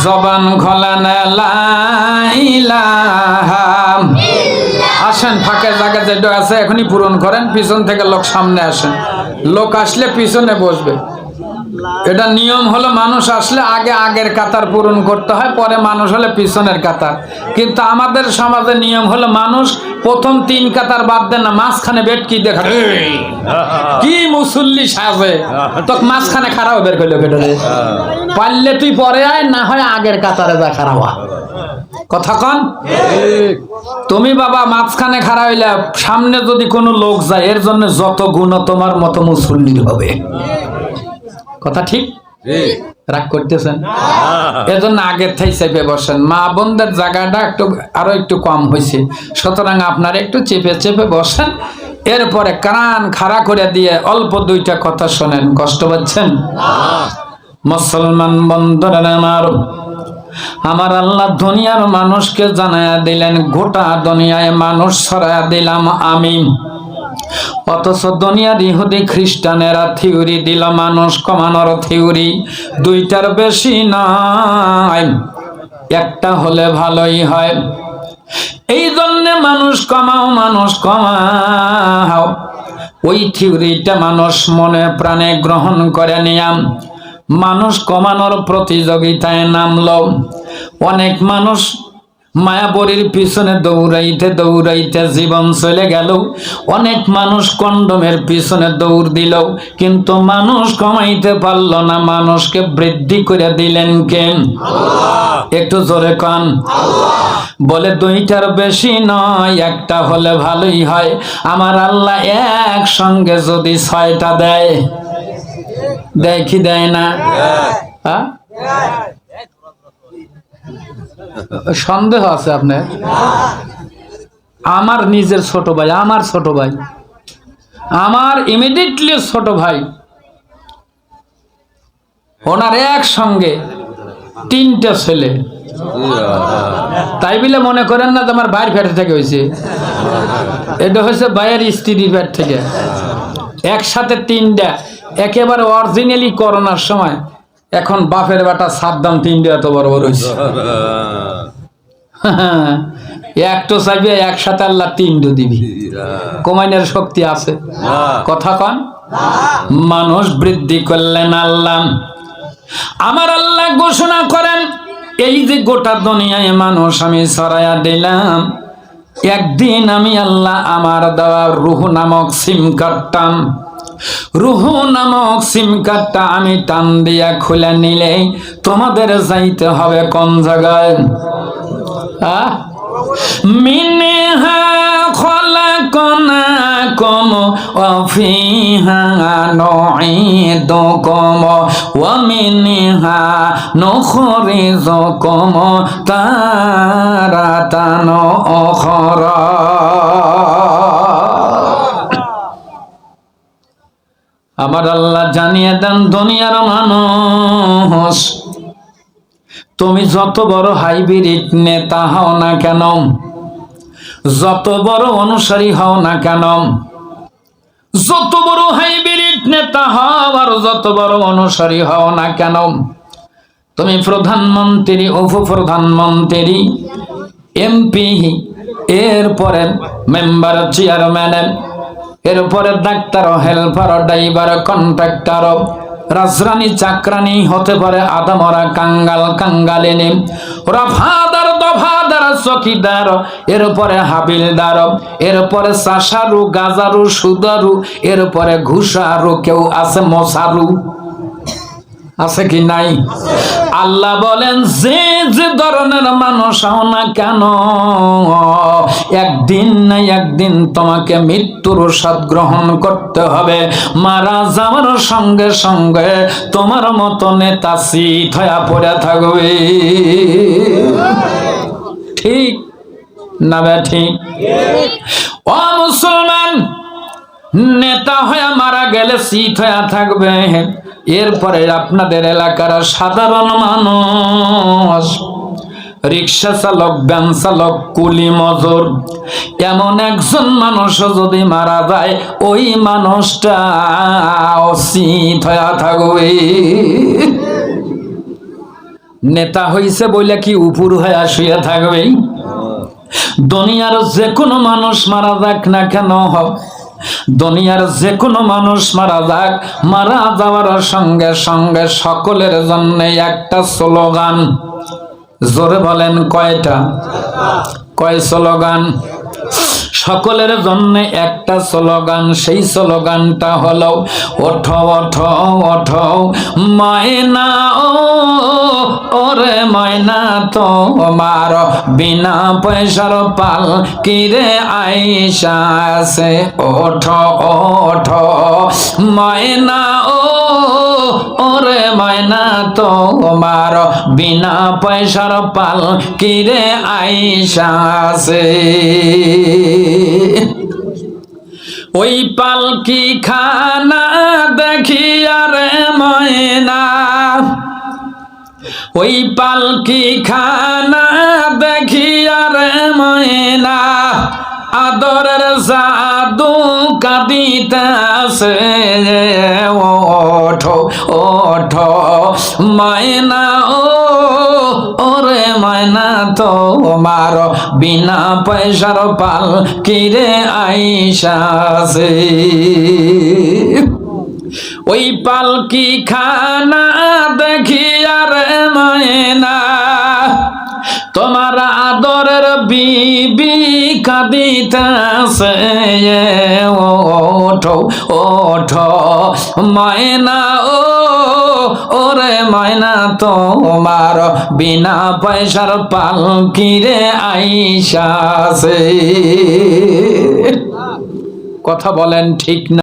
জবান খোলেন লা ইলাহা। আসেন, ফাঁকে জায়গা যেটা আছে এখনই পূরণ করেন। পিছন থেকে লোক সামনে আসেন, লোক আসলে পিছনে বসবে। এটা নিয়ম হলো, মানুষ আসলে আগে আগের কাতার পূরণ করতে হয়, পরে মানুষ হলে পিছনের কাতার। কিন্তু আমাদের সমাজে নিয়ম হলো মানুষ প্রথম 3 কাতার বাদ দেন না, মাঝখানে বেটকি দেখা কি মুসল্লি সাজে তো মাঝখানে খারাপ বের করলো কেটে পারলে তুই পরে আয়, না হয় আগের কাতারে যা খারাপ। কথা কন, তুমি বাবা মাঝখানে খাড়া হইলে সামনে যদি কোনো লোক যায় এর জন্য যত গুণ তোমার মতো মুসল্লির হবে। কথা ঠিক? রাগ করতেছেন? এজন্য আগের থাই চেপে বসেন। মা বোনদের জায়গাটা আরো একটু কম হয়েছে, সুতরাং আপনারা একটু চেপে চেপে বসেন। এরপরে কান খাড়া করে দিয়ে অল্প 2টা কথা শোনেন। কষ্ট পাচ্ছেন? মুসলমান বন্ধুরা আমার আল্লাহ দুনিয়ার মানুষকে জানায়া দিলেন, গোটা দুনিয়ায় মানুষ ছড়ায়া দিলাম আমি। অথচ দুনিয়ার ইহুদি খ্রিস্টানেরা থিওরি দিল মানুষ কমানোর থিওরি, 2টার বেশি নয়, একটা হলে ভালোই হয়। এই জন্য মানুষ কমাও, মানুষ কমাও, ওই থিওরিটা মানুষ মনে প্রাণে গ্রহণ করে নিয়াম মানুষ কমানোর প্রতিযোগিতায় নামলো। অনেক মানুষ মায়াবরীর পিছনে দৌড়াইতে দৌড়াইতে জীবন চলে গেল। অনেক মানুষ কন্ডমের পিছনে দৌড় দিল, কিন্তু মানুষ কমাইতে পারল না। মানুষকে বৃদ্ধি করে দিলেন কে? একটু জোরে কান। বলে 2টার বেশি নয়, একটা হলে ভালোই হয়। আমার আল্লাহ একসঙ্গে যদি 6টা দেয়, দেয় কি দেয় না? সন্দেহ আছে আপনার? আমার নিজের ছোট ভাই, আমার ইমিডিয়েটলি ছোট ভাই, ওনার একসঙ্গে 3টা ছেলে। তাই বলে মনে করেন না তোমার ভাইয়ের পেট থেকে হয়েছে, এটা হয়েছে ভাইয়ের স্ত্রীর পেট থেকে। একসাথে 3টা, একেবারে অরিজিনালি করোনার সময়। এখন বাপের বেটা সাদ্দাম 3টা এত বড় বড় হয়েছে। একটু চাইবে একসাথে আল্লাহ 3টা দিবি, কমাইনের শক্তি আছে। কথা কন। মানুষ বৃদ্ধি করলেন আল্লাহ। আমার আল্লাহ ঘোষণা করেন, এই যে গোটা দুনিয়ায় মানুষ আমি ছড়াইয়া দিলাম, একদিন আমি আল্লাহ আমার দেওয়া রূহ নামক সিম কার্ডটাম, রূহ নামক সিম কার্ডটা আমি টান দিয়া খুলে নিলে তোমাদের যাইতে হবে কোন জায়গায়? মিনহা খলাকনাকুম ওয়া ফিহা নুঈদুকুম ওয়া মিনহা নুখরিজুকুম তারাতান উখরা। আমার আল্লাহ জানিয়ে দেন দুনিয়ার মানুষ, তুমি যত বড় হাইব্রিড নেতা হও না কেন, যত বড় অনুসারী হও না কেন, যত বড় হাইব্রিড নেতা হও আর যত বড় অনুসারী হও না কেন, তুমি প্রধানমন্ত্রী, উপপ্রধানমন্ত্রী, এমপি, এরপরে মেম্বার, চেয়ারম্যান, এরপরে ডাক্তার, হেল্পার, ড্রাইভার, কন্ট্রাক্টর, রাজরানী, চাকরানি, হতে পারে আদামরা, কাঙ্গাল, কাঙ্গালিনী, রফাদার, দফাদার, চকিদার, এরপরে হাবিলদার, এরপরে চাষারু, গাজারু, সুদারু, এরপরে ঘুষারু, কেউ আছে মশারু। আছে কি নাই? আল্লাহ বলেন, যে যে ধরনের মানুষ হও না কেন, একদিন না একদিন তোমাকে মৃত্যুর স্বাদ গ্রহণ করতে হবে। মারা যাওয়ার সঙ্গে সঙ্গে তোমার মতো নেতা চিত হয়ে পড়ে থাকবে। ঠিক না ঠিক? ও মুসলমান, নেতা হয়ে মারা গেলে চিত হয়ে থাকবে। এরপরে আপনাদের এলাকার সাধারণ মানুষ রিক্সা চালক, ভ্যান চালক, কুলি মজুর, এমন একজন মানুষ যদি মারা যায় ওই মানুষটা অসিত হয়ে থাকবে। নেতা হইছে বলে কি উপর হয়ে শুয়ে থাকবে? দুনিয়ার যে কোনো মানুষ মারা যাক না কেন, দুনিয়ার যে কোনো মানুষ মারা যাক, মারা যাওয়ার সঙ্গে সঙ্গে সকলের জন্য একটা স্লোগান, জোরে বলেন কয়টা? কয় স্লোগান? সকলের জন্য একটা স্লোগান। সেই স্লোগানটা হলো ওঠো ওঠো ওঠো ময়না, ও ওরে ময়না তোমার বিনা পয়সার পাল কিরে আইসা আছে। ওঠো ওঠো ময়না, ও ওরে ময়না তোমার বিনা পয়সার পাল কিরে আইসা আছে। ওই পালকি খানা দেখিয়া রে ময়না, ওই পালকি খানা দেখিয়া রে ময়না, আদরের জাদু কাঁদিতেছে। ওঠো ওঠো ময়না, ও ওরে ময়না তোমার বিনা পয়সার পাল কিরে আইসা আছে। ওই পালকি খানা দেখিয়া রে ময়না, তোমার আদরের বিবি কাঁদিতেছে। ওঠো ওঠো ময়না, ও ওরে ময়না তোমার বিনা পয়সার পাল কিরে আইসা আছে। কথা বলেন ঠিক না?